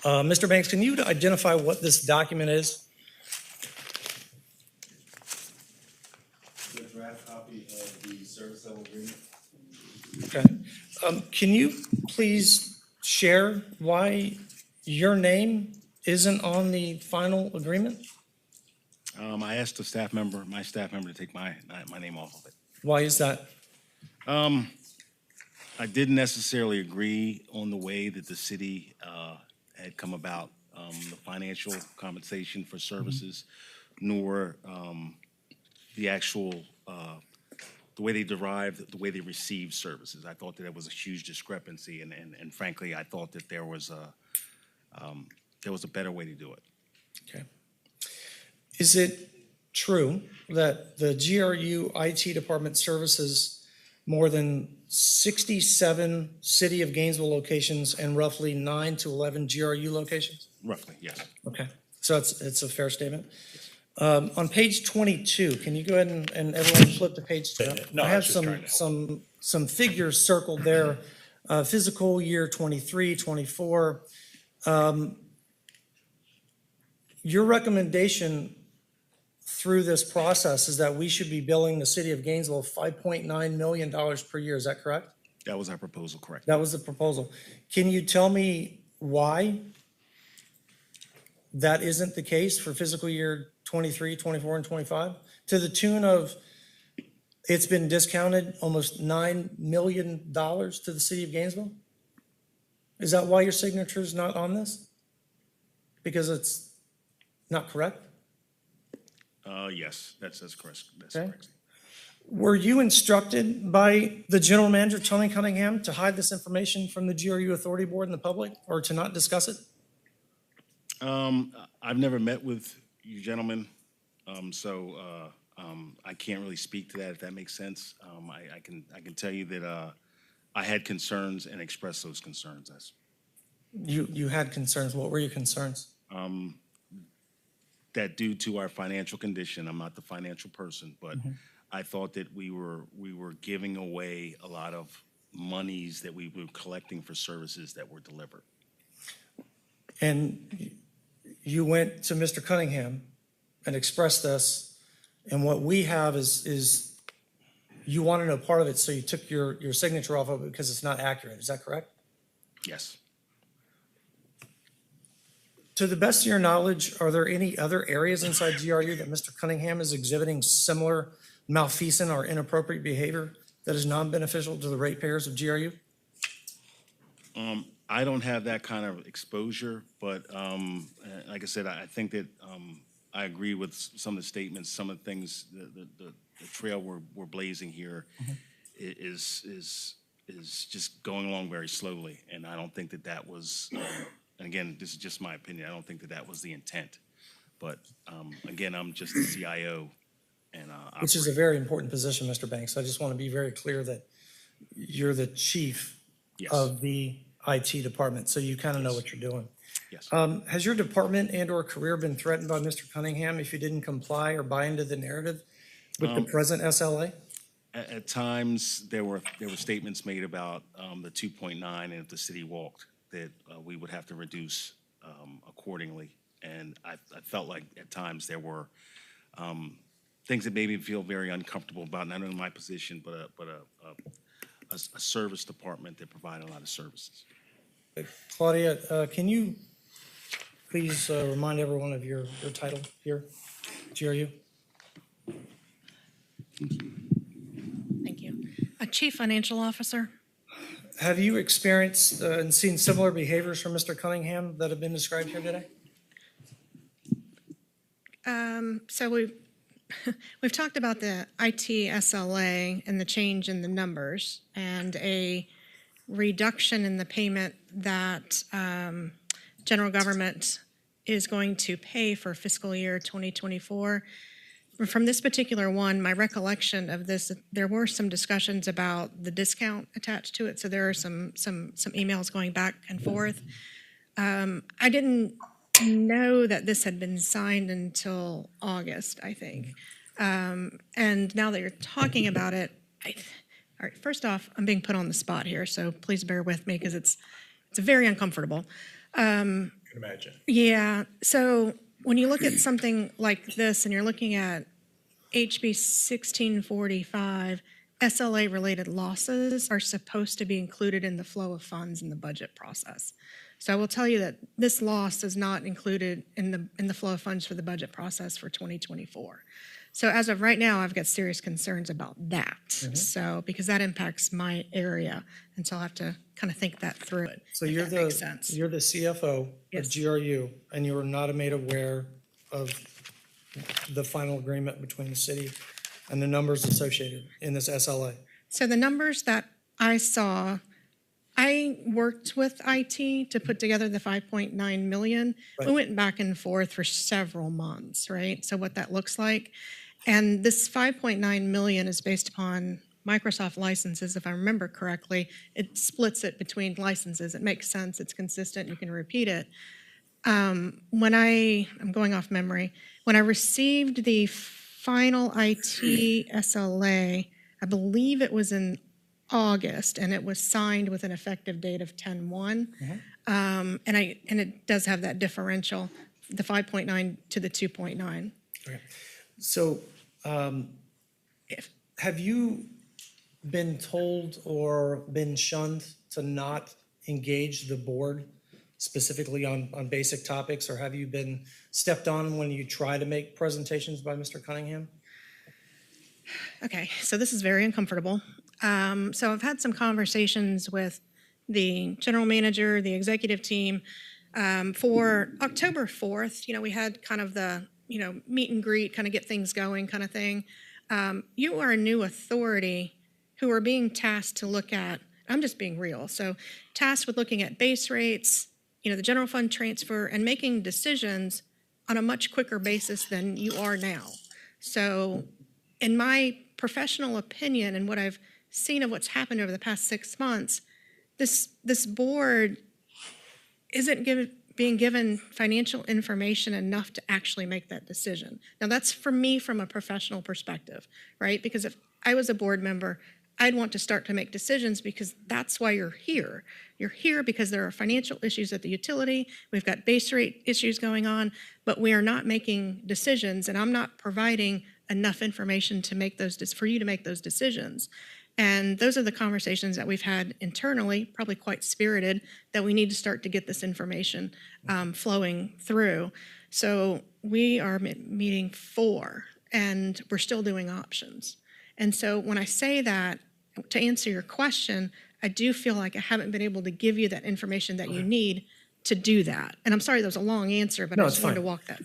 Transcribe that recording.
Mr. Banks, can you identify what this document is? The draft copy of the service level agreement. Okay. Can you please share why your name isn't on the final agreement? I asked my staff member to take my name off of it. Why is that? I didn't necessarily agree on the way that the city had come about the financial compensation for services, nor the actual the way they derived, the way they received services. I thought that there was a huge discrepancy, and frankly, I thought that there was a better way to do it. Okay. Is it true that the GRU IT department services more than 67 City of Gainesville locations and roughly 9 to 11 GRU locations? Roughly, yes. Okay, so it's a fair statement. On page 22, can you go ahead and everyone flip to page 2? No, I I have was just trying to some figures circled there. Physical year 23, 24. Your recommendation through this process is that we should be billing the city of Gainesville $5.9 million per year. Is that correct? That was our proposal, correct? That was the proposal. Can you tell me why that isn't the case for fiscal year 23, 24, and 25? To the tune of, it's been discounted almost $9 million to the city of Gainesville? Is that why your signature is not on this? Because it's not correct? Yes, that's correct. That's Okay. correct. Were you instructed by the general manager, Tony Cunningham, to hide this information from the GRU Authority Board and the public, or to not discuss it? I've never met with you gentlemen, so I can't really speak to that, if that makes sense. I can tell you that I had concerns and expressed those concerns. You had concerns. What were your concerns? That due to our financial condition, I'm not the financial person, but I thought that we were giving away a lot of monies that we were collecting for services that were delivered. And you went to Mr. Cunningham and expressed this, and what we have is you wanted no part of it, so you took your signature off of it because it's not accurate. Is that correct? Yes. To the best of your knowledge, are there any other areas inside GRU that Mr. Cunningham is exhibiting similar malfeasant or inappropriate behavior that is non-beneficial to the ratepayers of GRU? I don't have that kind of exposure, but like I said, I think that I agree with some of the statements, some of the things, the trail we're blazing here is just going along very slowly, and I don't think that was. And again, this is just my opinion. I don't think that was the intent, but again, I'm just the CIO, and which is a very important position, Mr. Banks. I just want to be very clear that you're the chief of the IT department, so you kind of know what you're doing. Yes. Has your department and/or career been threatened by Mr. Cunningham if you didn't comply or buy into the narrative with the present SLA? At times, there were statements made about the 2.9, and if the city walked, that we would have to reduce accordingly. And I felt like at times there were things that made me feel very uncomfortable about not only my position, but a service department that provided a lot of services. Claudia, can you please remind everyone of your title here, GRU? Thank you. Chief Financial Officer. Have you experienced and seen similar behaviors from Mr. Cunningham that have been described here today? So we've talked about the IT SLA and the change in the numbers and a reduction in the payment that general government is going to pay for fiscal year 2024. From this particular one, my recollection of this, there were some discussions about the discount attached to it. So there are some emails going back and forth. I didn't know that this had been signed until August, I think. And now that you're talking about it, all right, first off, I'm being put on the spot here, so please bear with me because it's very uncomfortable. can imagine. Yeah, so when you look at something like this and you're looking at HB 1645, SLA-related losses are supposed to be included in the flow of funds in the budget process. So I will tell you that this loss is not included in the flow of funds for the budget process for 2024. So as of right now, I've got serious concerns about that. So, because that impacts my area, and so I'll have to kind of think that through. So if you're that makes sense. you're the CFO Yes. of GRU, and you were not made aware of the final agreement between the city and the numbers associated in this SLA. So the numbers that I saw, I worked with IT to put together the 5.9 million. We Right. went back and forth for several months, right? So what that looks like. And this 5.9 million is based upon Microsoft licenses, if I remember correctly. It splits it between licenses. It makes sense. It's consistent. You can repeat it. I'm going off memory, when I received the final IT SLA, I believe it was in August, and it was signed with an effective date of 10/1. And it does have that differential, the 5.9 to the 2.9. Okay. So, have you been told or been shunned to not engage the board specifically on basic topics, or have you been stepped on when you try to make presentations by Mr. Cunningham? Okay, so this is very uncomfortable. So I've had some conversations with the general manager, the executive team. For October 4th, we had kind of the, meet and greet, kind of get things going kind of thing. You are a new authority who are being tasked to look at, I'm just being real, so tasked with looking at base rates, the general fund transfer, and making decisions on a much quicker basis than you are now. So in my professional opinion and what I've seen of what's happened over the past 6 months, this board isn't being given financial information enough to actually make that decision. Now, that's for me from a professional perspective, right? Because if I was a board member, I'd want to start to make decisions because that's why you're here. You're here because there are financial issues at the utility. We've got base rate issues going on, but we are not making decisions, and I'm not providing enough information to make for you to make those decisions. And those are the conversations that we've had internally, probably quite spirited, that we need to start to get this information flowing through. So we are meeting 4, and we're still doing options. And so when I say that, to answer your question, I do feel like I haven't been able to give you that information that you need to do that. And I'm sorry that was a long answer, but No, I it's just wanted to fine. walk that